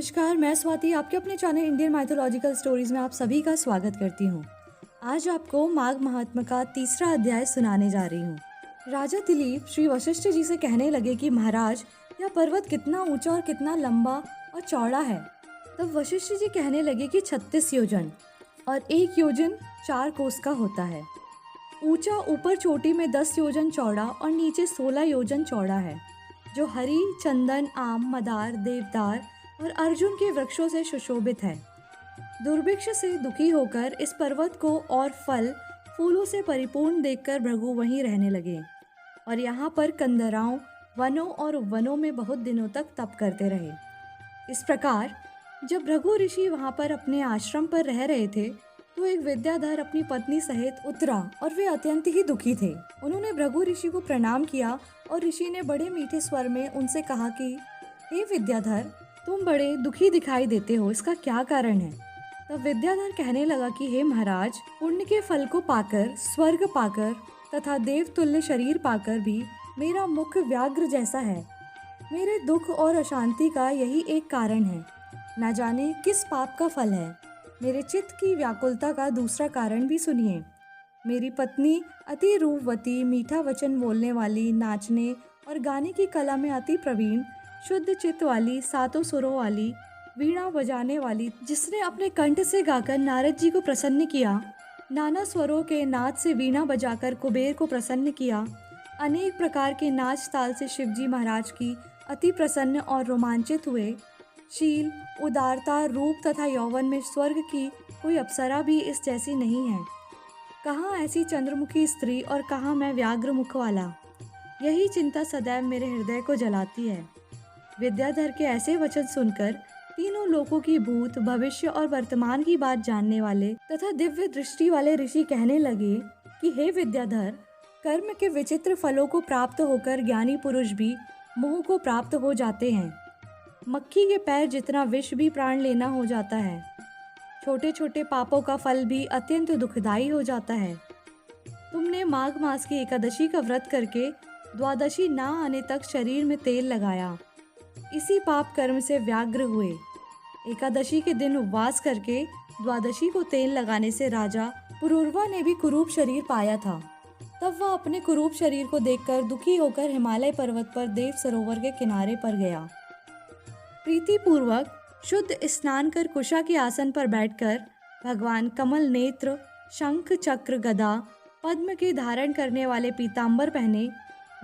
नमस्कार, मैं स्वाति आपके अपने चैनल इंडियन माइथोलॉजिकल स्टोरीज में आप सभी का स्वागत करती हूँ। आज आपको माघ महात्म का तीसरा अध्याय सुनाने जा रही हूँ। राजा दिलीप श्री वशिष्ठ जी से कहने लगे कि महाराज, यह पर्वत कितना ऊंचा और कितना लंबा और चौड़ा है। तब वशिष्ठ जी कहने लगे कि 36 योजन और 1 योजन 4 कोस का होता है। ऊंचा ऊपर चोटी में 10 योजन चौड़ा और नीचे 16 योजन चौड़ा है, जो हरी, चंदन, आम, मदार, देवदार और अर्जुन के वृक्षों से सुशोभित है। दुर्भिक्ष से दुखी होकर इस पर्वत को और फल फूलों से परिपूर्ण देखकर भृगु वहीं रहने लगे और यहाँ पर कंदराओं, वनों और वनों में बहुत दिनों तक तप करते रहे। इस प्रकार जब भृगु ऋषि वहाँ पर अपने आश्रम पर रह रहे थे तो एक विद्याधर अपनी पत्नी सहित उतरा और वे अत्यंत ही दुखी थे। उन्होंने भृगु ऋषि को प्रणाम किया और ऋषि ने बड़े मीठे स्वर में उनसे कहा कि हे विद्याधर, तुम बड़े दुखी दिखाई देते हो, इसका क्या कारण है? तब विद्याधर कहने लगा कि हे महाराज, पुण्य के फल को पाकर, स्वर्ग पाकर तथा देवतुल्य शरीर पाकर भी मेरा मुख व्याघ्र जैसा है। मेरे दुख और अशांति का यही एक कारण है, न जाने किस पाप का फल है। मेरे चित्त की व्याकुलता का दूसरा कारण भी सुनिए। मेरी पत्नी अति रूपवती, मीठा वचन बोलने वाली, नाचने और गाने की कला में अति प्रवीण, शुद्ध चित्त वाली, 7 सुरों वाली, वीणा बजाने वाली, जिसने अपने कंठ से गाकर नारद जी को प्रसन्न किया, नाना स्वरों के नाच से वीणा बजाकर कुबेर को प्रसन्न किया, अनेक प्रकार के नाच ताल से शिवजी महाराज की अति प्रसन्न और रोमांचित हुए, शील, उदारता, रूप तथा यौवन में स्वर्ग की कोई अप्सरा भी इस जैसी नहीं है। कहाँ ऐसी चंद्रमुखी स्त्री और कहाँ मैं व्याघ्र मुख वाला। यही चिंता सदैव मेरे हृदय को जलाती है। विद्याधर के ऐसे वचन सुनकर तीनों लोकों की भूत, भविष्य और वर्तमान की बात जानने वाले तथा दिव्य दृष्टि वाले ऋषि कहने लगे कि हे विद्याधर, कर्म के विचित्र फलों को प्राप्त होकर ज्ञानी पुरुष भी मोह को प्राप्त हो जाते हैं। मक्खी के पैर जितना विष भी प्राण लेना हो जाता है। छोटे छोटे पापों का फल भी अत्यंत दुखदायी हो जाता है। तुमने माघ मास की एकादशी का व्रत करके द्वादशी ना आने तक शरीर में तेल लगाया, इसी पाप कर्म से व्याघ्र हुए। एकादशी के दिन उपवास करके द्वादशी को तेल लगाने से राजा पुरूरवा ने भी कुरूप शरीर पाया था। तब वह अपने कुरूप शरीर को देखकर दुखी होकर हिमालय पर्वत पर देव सरोवर के किनारे पर गया। प्रीति पूर्वक शुद्ध स्नान कर कुशा के आसन पर बैठकर भगवान कमल नेत्र, शंख, चक्र, गदा, पद्म के धारण करने वाले पीतांबर पहने,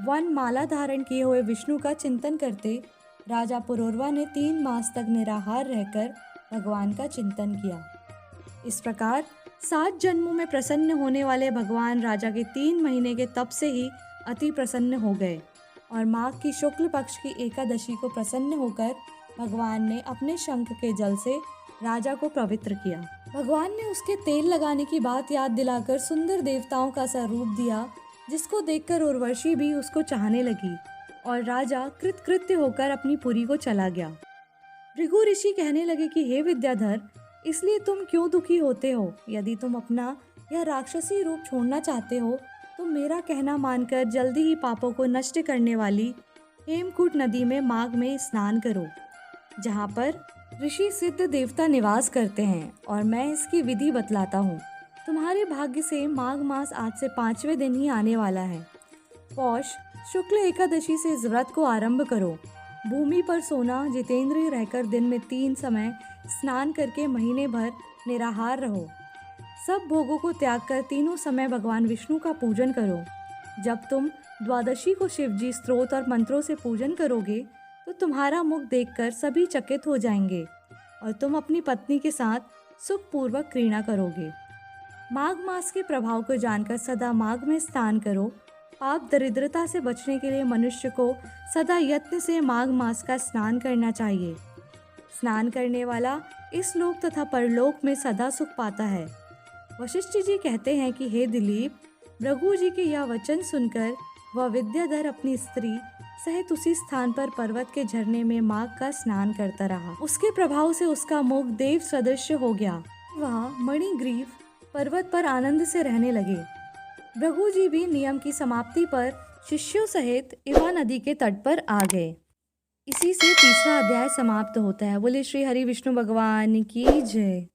वन माला धारण किए हुए विष्णु का चिंतन करते राजा पुरूरवा ने 3 मास तक निराहार रहकर भगवान का चिंतन किया। इस प्रकार 7 जन्मों में प्रसन्न होने वाले भगवान राजा के 3 महीने के तप से ही अति प्रसन्न हो गए और माघ की शुक्ल पक्ष की एकादशी को प्रसन्न होकर भगवान ने अपने शंख के जल से राजा को पवित्र किया। भगवान ने उसके तेल लगाने की बात याद दिलाकर सुंदर देवताओं का सा रूप दिया, जिसको देखकर उर्वशी भी उसको चाहने लगी और राजा कृतकृत्य होकर अपनी पुरी को चला गया। भृगु ऋषि कहने लगे कि हे विद्याधर, इसलिए तुम क्यों दुखी होते हो? यदि तुम अपना यह राक्षसी रूप छोड़ना चाहते हो तो मेरा कहना मानकर जल्दी ही पापों को नष्ट करने वाली हेमकूट नदी में माघ में स्नान करो, जहाँ पर ऋषि सिद्ध देवता निवास करते हैं, और मैं इसकी विधि बतलाता हूँ। तुम्हारे भाग्य से माघ मास आज से 5वें दिन ही आने वाला है। पौष शुक्ल एकादशी से इस व्रत को आरंभ करो। भूमि पर सोना, जितेंद्रिय रहकर दिन में 3 समय स्नान करके महीने भर निराहार रहो। सब भोगों को त्याग कर तीनों समय भगवान विष्णु का पूजन करो। जब तुम द्वादशी को शिवजी स्तोत्र और मंत्रों से पूजन करोगे तो तुम्हारा मुख देखकर सभी चकित हो जाएंगे और तुम अपनी पत्नी के साथ सुखपूर्वक क्रीड़ा करोगे। माघ मास के प्रभाव को जानकर सदा माघ में स्नान करो। पाप दरिद्रता से बचने के लिए मनुष्य को सदा यत्न से माघ मास का स्नान करना चाहिए। स्नान करने वाला इस लोक तथा परलोक में सदा सुख पाता है। वशिष्ठ जी कहते हैं कि हे दिलीप, भृगु जी के यह वचन सुनकर वह विद्याधर अपनी स्त्री सहित उसी स्थान पर पर्वत के झरने में माघ का स्नान करता रहा। उसके प्रभाव से उसका मुख देव सदृश हो गया। वह मणिग्रीव पर्वत पर आनंद से रहने लगे। भृगु जी भी नियम की समाप्ति पर शिष्यों सहित इवा नदी के तट पर आ गए। इसी से तीसरा अध्याय समाप्त होता है। बोले श्री हरि विष्णु भगवान की जय।